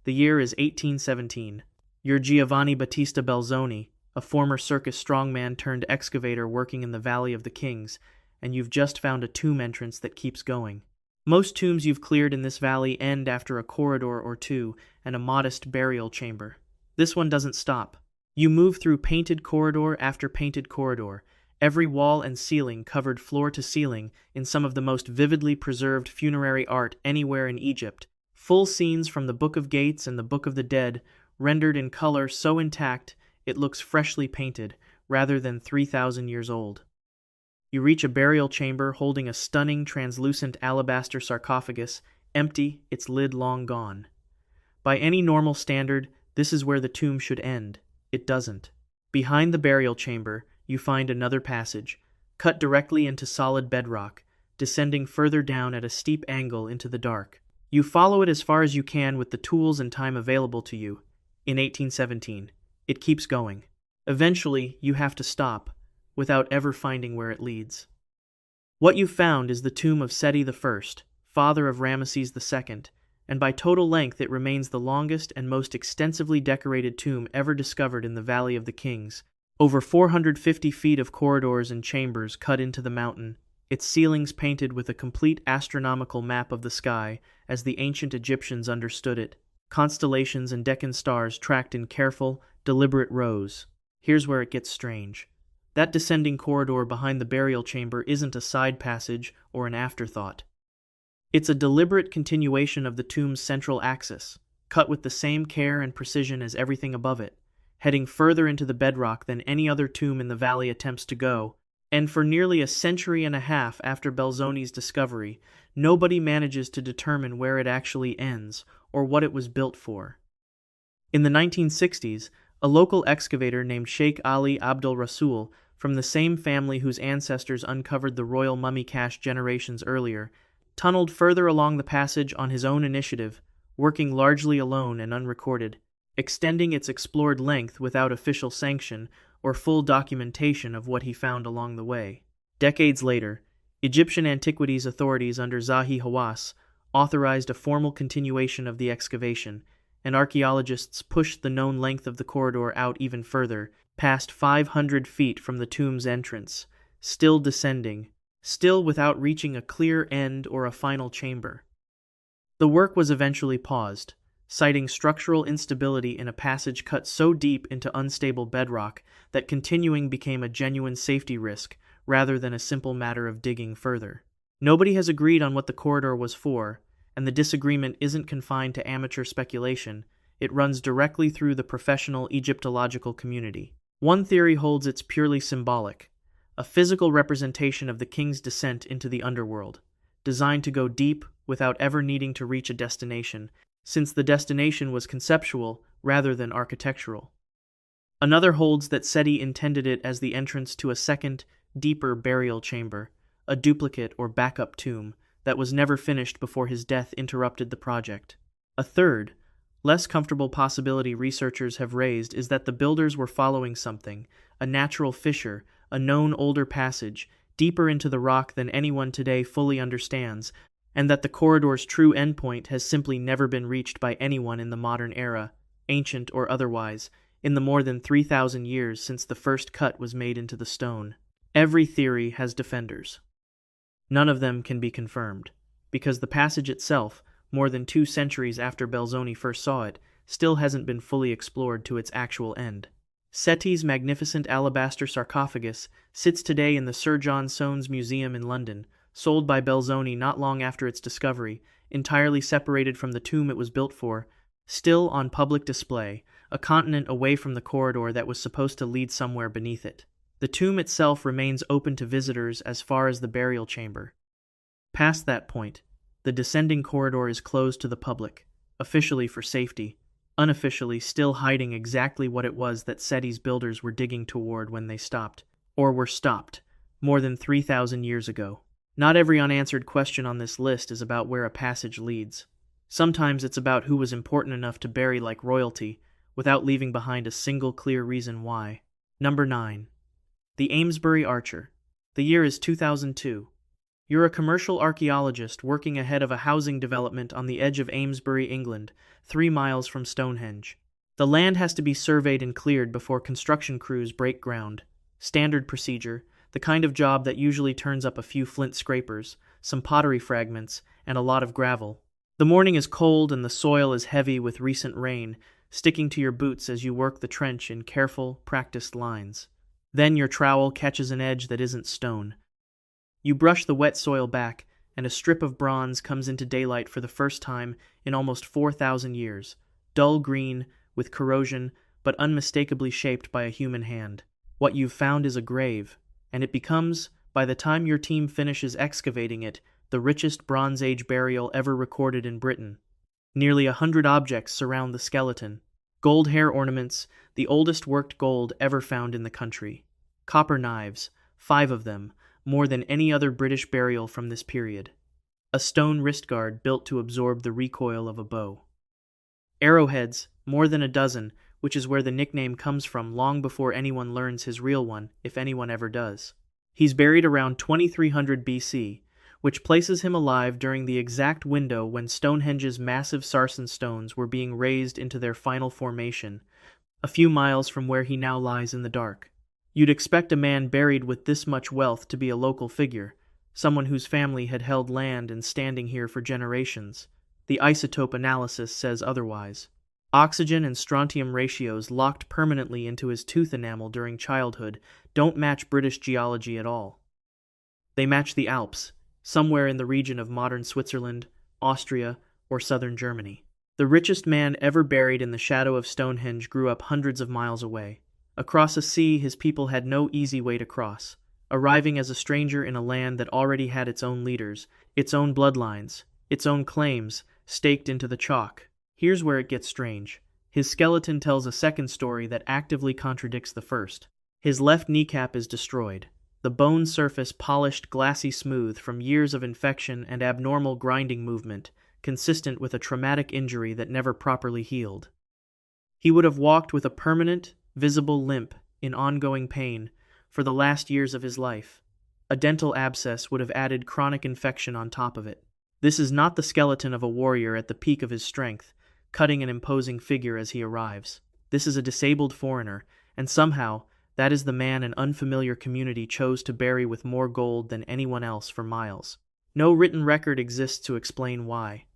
The year is 1817. You're Giovanni Battista Belzoni, a former circus strongman turned excavator working in the Valley of the Kings, and you've just found a tomb entrance that keeps going. Most tombs you've cleared in this valley end after a corridor or two and a modest burial chamber. This one doesn't stop. You move through painted corridor after painted corridor, every wall and ceiling covered floor to ceiling in some of the most vividly preserved funerary art anywhere in Egypt. Full scenes from the Book of Gates and the Book of the Dead, rendered in color so intact it looks freshly painted, rather than 3,000 years old. You reach a burial chamber holding a stunning translucent alabaster sarcophagus, empty, its lid long gone. By any normal standard, this is where the tomb should end. It doesn't. Behind the burial chamber, you find another passage, cut directly into solid bedrock, descending further down at a steep angle into the dark. You follow it as far as you can with the tools and time available to you. In 1817, it keeps going. Eventually, you have to stop, without ever finding where it leads. What you've found is the tomb of Seti I, father of Ramesses II, and by total length it remains the longest and most extensively decorated tomb ever discovered in the Valley of the Kings. Over 450 feet of corridors and chambers cut into the mountain, its ceilings painted with a complete astronomical map of the sky as the ancient Egyptians understood it, constellations and Deccan stars tracked in careful, deliberate rows. Here's where it gets strange. That descending corridor behind the burial chamber isn't a side passage or an afterthought. It's a deliberate continuation of the tomb's central axis, cut with the same care and precision as everything above it, heading further into the bedrock than any other tomb in the valley attempts to go, and for nearly a century and a half after Belzoni's discovery, nobody manages to determine where it actually ends or what it was built for. In the 1960s, a local excavator named Sheikh Ali Abdul Rasul, from the same family whose ancestors uncovered the royal mummy cache generations earlier, tunneled further along the passage on his own initiative, working largely alone and unrecorded, extending its explored length without official sanction or full documentation of what he found along the way. Decades later, Egyptian antiquities authorities under Zahi Hawass authorized a formal continuation of the excavation, and archaeologists pushed the known length of the corridor out even further, past 500 feet from the tomb's entrance, still descending, still without reaching a clear end or a final chamber. The work was eventually paused, citing structural instability in a passage cut so deep into unstable bedrock that continuing became a genuine safety risk rather than a simple matter of digging further. Nobody has agreed on what the corridor was for, and the disagreement isn't confined to amateur speculation. It runs directly through the professional Egyptological community. One theory holds it's purely symbolic, a physical representation of the king's descent into the underworld, designed to go deep without ever needing to reach a destination, since the destination was conceptual rather than architectural. Another holds that Seti intended it as the entrance to a second, deeper burial chamber, a duplicate or backup tomb that was never finished before his death interrupted the project. A third, less comfortable possibility researchers have raised is that the builders were following something, a natural fissure, a known older passage, deeper into the rock than anyone today fully understands, and that the corridor's true endpoint has simply never been reached by anyone in the modern era, ancient or otherwise, in the more than 3,000 years since the first cut was made into the stone. Every theory has defenders. None of them can be confirmed, because the passage itself, more than 2 centuries after Belzoni first saw it, still hasn't been fully explored to its actual end. Seti's magnificent alabaster sarcophagus sits today in the Sir John Soanes Museum in London, sold by Belzoni not long after its discovery, entirely separated from the tomb it was built for, still on public display, a continent away from the corridor that was supposed to lead somewhere beneath it. The tomb itself remains open to visitors as far as the burial chamber. Past that point, the descending corridor is closed to the public, officially for safety, unofficially still hiding exactly what it was that Seti's builders were digging toward when they stopped. or were stopped, more than 3,000 years ago. Not every unanswered question on this list is about where a passage leads. Sometimes it's about who was important enough to bury like royalty, without leaving behind a single clear reason why. Number 9. The Amesbury Archer. The year is 2002. You're a commercial archaeologist working ahead of a housing development on the edge of Amesbury, England, 3 miles from Stonehenge. The land has to be surveyed and cleared before construction crews break ground. Standard procedure, the kind of job that usually turns up a few flint scrapers, some pottery fragments, and a lot of gravel. The morning is cold and the soil is heavy with recent rain, sticking to your boots as you work the trench in careful, practiced lines. Then your trowel catches an edge that isn't stone. You brush the wet soil back, and a strip of bronze comes into daylight for the first time in almost 4,000 years, dull green, with corrosion, but unmistakably shaped by a human hand. What you've found is a grave, and it becomes, by the time your team finishes excavating it, the richest Bronze Age burial ever recorded in Britain. Nearly 100 objects surround the skeleton. Gold hair ornaments, the oldest worked gold ever found in the country. Copper knives, 5 of them, more than any other British burial from this period. A stone wrist guard built to absorb the recoil of a bow. Arrowheads, more than a dozen, which is where the nickname comes from long before anyone learns his real one, if anyone ever does. He's buried around 2300 BC, which places him alive during the exact window when Stonehenge's massive sarsen stones were being raised into their final formation, a few miles from where he now lies in the dark. You'd expect a man buried with this much wealth to be a local figure, someone whose family had held land and standing here for generations. The isotope analysis says otherwise. Oxygen and strontium ratios locked permanently into his tooth enamel during childhood don't match British geology at all. They match the Alps, somewhere in the region of modern Switzerland, Austria, or southern Germany. The richest man ever buried in the shadow of Stonehenge grew up hundreds of miles away. Across a sea his people had no easy way to cross, arriving as a stranger in a land that already had its own leaders, its own bloodlines, its own claims, staked into the chalk. Here's where it gets strange. His skeleton tells a second story that actively contradicts the first. His left kneecap is destroyed, the bone surface polished glassy smooth from years of infection and abnormal grinding movement, consistent with a traumatic injury that never properly healed. He would have walked with a permanent, visible limp in ongoing pain for the last years of his life. A dental abscess would have added chronic infection on top of it. This is not the skeleton of a warrior at the peak of his strength, cutting an imposing figure as he arrives. This is a disabled foreigner, and somehow that is the man an unfamiliar community chose to bury with more gold than anyone else for miles. No written record exists to explain why.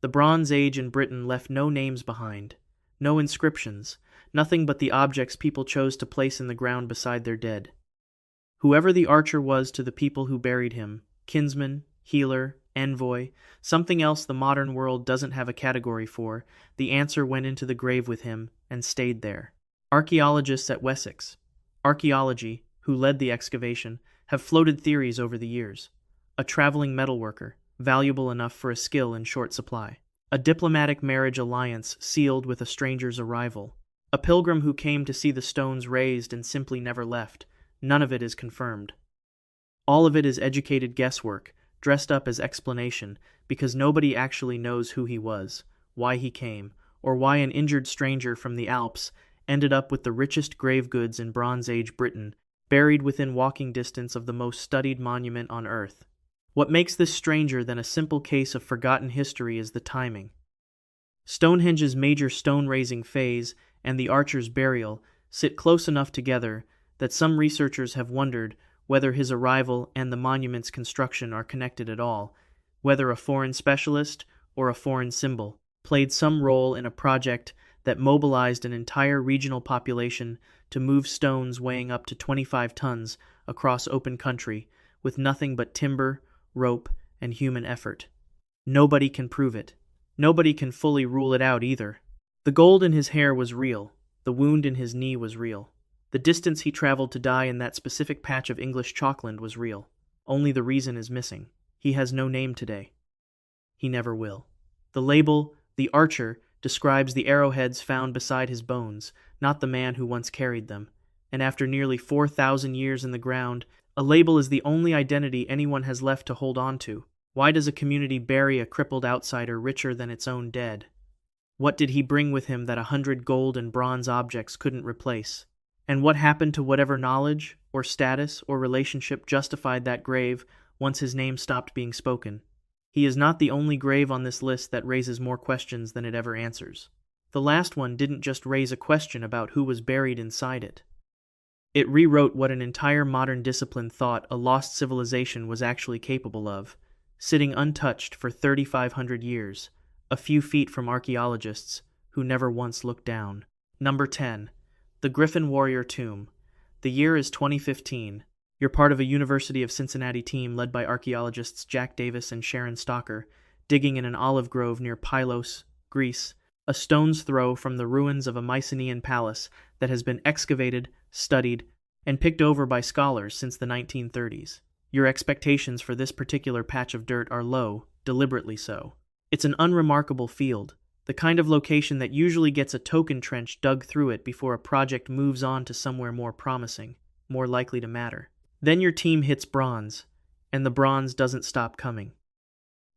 The Bronze Age in Britain left no names behind, no inscriptions, nothing but the objects people chose to place in the ground beside their dead. Whoever the archer was to the people who buried him, kinsman, healer, envoy, something else the modern world doesn't have a category for, the answer went into the grave with him and stayed there. Archaeologists at Wessex, archaeology, who led the excavation, have floated theories over the years. A traveling metalworker, valuable enough for a skill in short supply. A diplomatic marriage alliance sealed with a stranger's arrival. A pilgrim who came to see the stones raised and simply never left. None of it is confirmed. All of it is educated guesswork, dressed up as explanation, because nobody actually knows who he was, why he came, or why an injured stranger from the Alps ended up with the richest grave goods in Bronze Age Britain, buried within walking distance of the most studied monument on Earth. What makes this stranger than a simple case of forgotten history is the timing. Stonehenge's major stone-raising phase and the archer's burial sit close enough together that some researchers have wondered whether his arrival and the monument's construction are connected at all, whether a foreign specialist or a foreign symbol played some role in a project that mobilized an entire regional population to move stones weighing up to 25 tons across open country with nothing but timber, rope, and human effort. Nobody can prove it. Nobody can fully rule it out either. The gold in his hair was real. The wound in his knee was real. The distance he traveled to die in that specific patch of English chalkland was real. Only the reason is missing. He has no name today. He never will. The label, the Archer, describes the arrowheads found beside his bones, not the man who once carried them. and after nearly 4,000 years in the ground, a label is the only identity anyone has left to hold on to. Why does a community bury a crippled outsider richer than its own dead? What did he bring with him that 100 gold and bronze objects couldn't replace? And what happened to whatever knowledge, or status, or relationship justified that grave once his name stopped being spoken? He is not the only grave on this list that raises more questions than it ever answers. The last one didn't just raise a question about who was buried inside it. It rewrote what an entire modern discipline thought a lost civilization was actually capable of, sitting untouched for 3,500 years, a few feet from archaeologists who never once looked down. Number 10. The Griffin Warrior Tomb. The year is 2015. You're part of a University of Cincinnati team led by archaeologists Jack Davis and Sharon Stocker, digging in an olive grove near Pylos, Greece, a stone's throw from the ruins of a Mycenaean palace that has been excavated, studied, and picked over by scholars since the 1930s. Your expectations for this particular patch of dirt are low, deliberately so. It's an unremarkable field, the kind of location that usually gets a token trench dug through it before a project moves on to somewhere more promising, more likely to matter. Then your team hits bronze, and the bronze doesn't stop coming.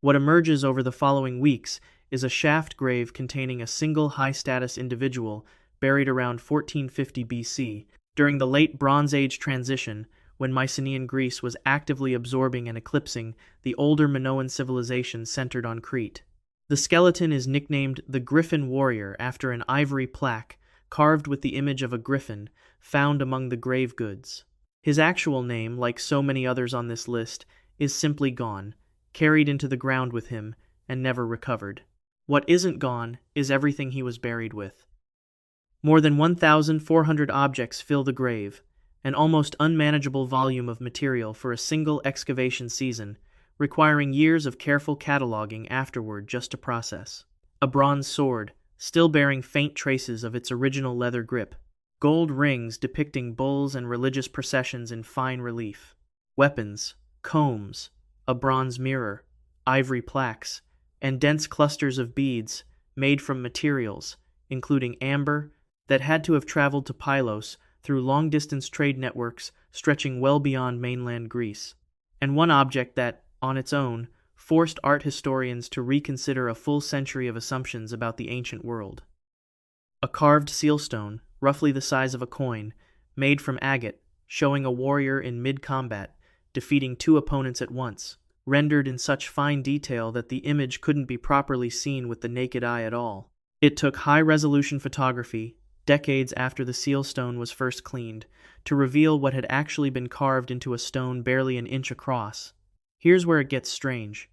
What emerges over the following weeks is a shaft grave containing a single high-status individual buried around 1450 BC, during the late Bronze Age transition, when Mycenaean Greece was actively absorbing and eclipsing the older Minoan civilization centered on Crete. The skeleton is nicknamed the Griffin Warrior after an ivory plaque carved with the image of a griffin found among the grave goods. His actual name, like so many others on this list, is simply gone, carried into the ground with him, and never recovered. What isn't gone is everything he was buried with. More than 1,400 objects fill the grave, an almost unmanageable volume of material for a single excavation season, requiring years of careful cataloging afterward just to process. A bronze sword, still bearing faint traces of its original leather grip. Gold rings depicting bulls and religious processions in fine relief. Weapons, combs, a bronze mirror, ivory plaques, and dense clusters of beads made from materials, including amber, that had to have traveled to Pylos through long-distance trade networks stretching well beyond mainland Greece. And one object that, on its own, forced art historians to reconsider a full century of assumptions about the ancient world. A carved sealstone, roughly the size of a coin, made from agate, showing a warrior in mid-combat, defeating two opponents at once, rendered in such fine detail that the image couldn't be properly seen with the naked eye at all. It took high-resolution photography, decades after the sealstone was first cleaned, to reveal what had actually been carved into a stone barely an inch across. Here's where it gets strange.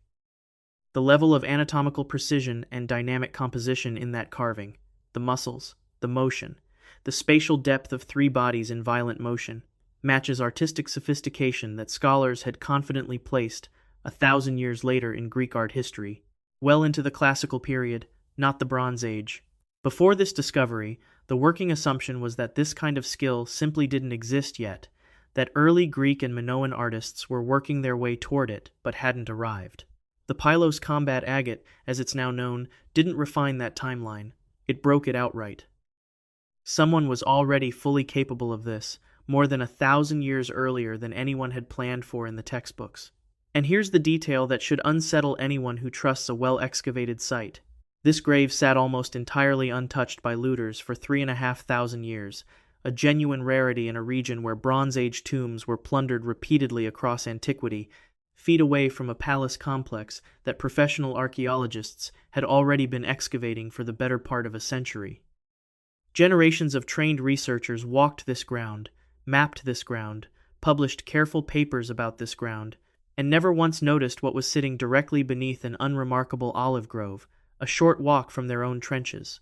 The level of anatomical precision and dynamic composition in that carving, the muscles, the motion, the spatial depth of three bodies in violent motion, matches artistic sophistication that scholars had confidently placed 1,000 years later in Greek art history, well into the classical period, not the Bronze Age. Before this discovery, the working assumption was that this kind of skill simply didn't exist yet, that early Greek and Minoan artists were working their way toward it but hadn't arrived. The Pylos combat agate, as it's now known, didn't refine that timeline. It broke it outright. Someone was already fully capable of this, more than 1,000 years earlier than anyone had planned for in the textbooks. And here's the detail that should unsettle anyone who trusts a well-excavated site. This grave sat almost entirely untouched by looters for 3,500 years, a genuine rarity in a region where Bronze Age tombs were plundered repeatedly across antiquity, feet away from a palace complex that professional archaeologists had already been excavating for the better part of a century. Generations of trained researchers walked this ground, mapped this ground, published careful papers about this ground, and never once noticed what was sitting directly beneath an unremarkable olive grove, a short walk from their own trenches.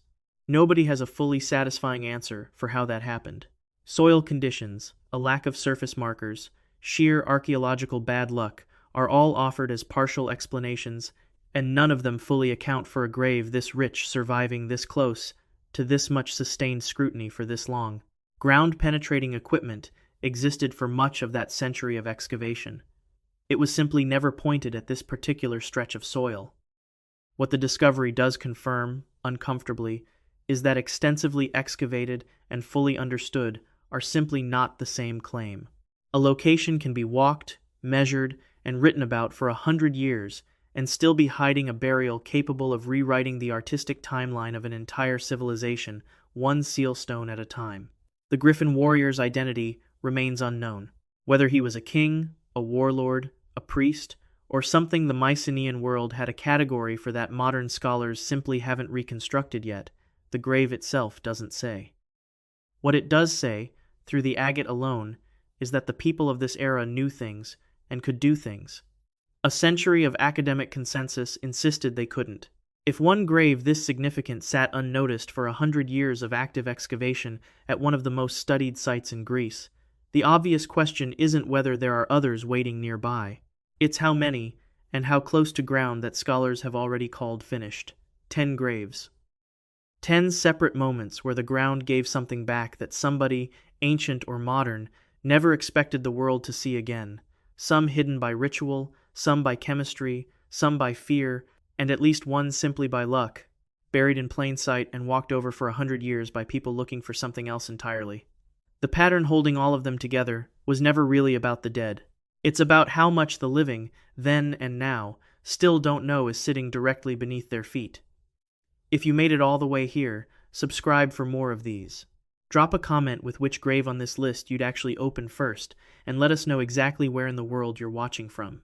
Nobody has a fully satisfying answer for how that happened. Soil conditions, a lack of surface markers, sheer archaeological bad luck are all offered as partial explanations, and none of them fully account for a grave this rich surviving this close to this much sustained scrutiny for this long. Ground-penetrating equipment existed for much of that century of excavation. It was simply never pointed at this particular stretch of soil. What the discovery does confirm, uncomfortably, is that extensively excavated and fully understood, are simply not the same claim. A location can be walked, measured, and written about for 100 years and still be hiding a burial capable of rewriting the artistic timeline of an entire civilization, one sealstone at a time. The Griffin Warrior's identity remains unknown. Whether he was a king, a warlord, a priest, or something the Mycenaean world had a category for that modern scholars simply haven't reconstructed yet, the grave itself doesn't say. What it does say, through the agate alone, is that the people of this era knew things and could do things. A century of academic consensus insisted they couldn't. If one grave this significant sat unnoticed for 100 years of active excavation at one of the most studied sites in Greece, the obvious question isn't whether there are others waiting nearby. It's how many, and how close to ground that scholars have already called finished. 10 graves. 10 separate moments where the ground gave something back that somebody, ancient or modern, never expected the world to see again. Some hidden by ritual, some by chemistry, some by fear, and at least one simply by luck, buried in plain sight and walked over for 100 years by people looking for something else entirely. The pattern holding all of them together was never really about the dead. It's about how much the living, then and now, still don't know is sitting directly beneath their feet. If you made it all the way here, subscribe for more of these. Drop a comment with which grave on this list you'd actually open first, and let us know exactly where in the world you're watching from.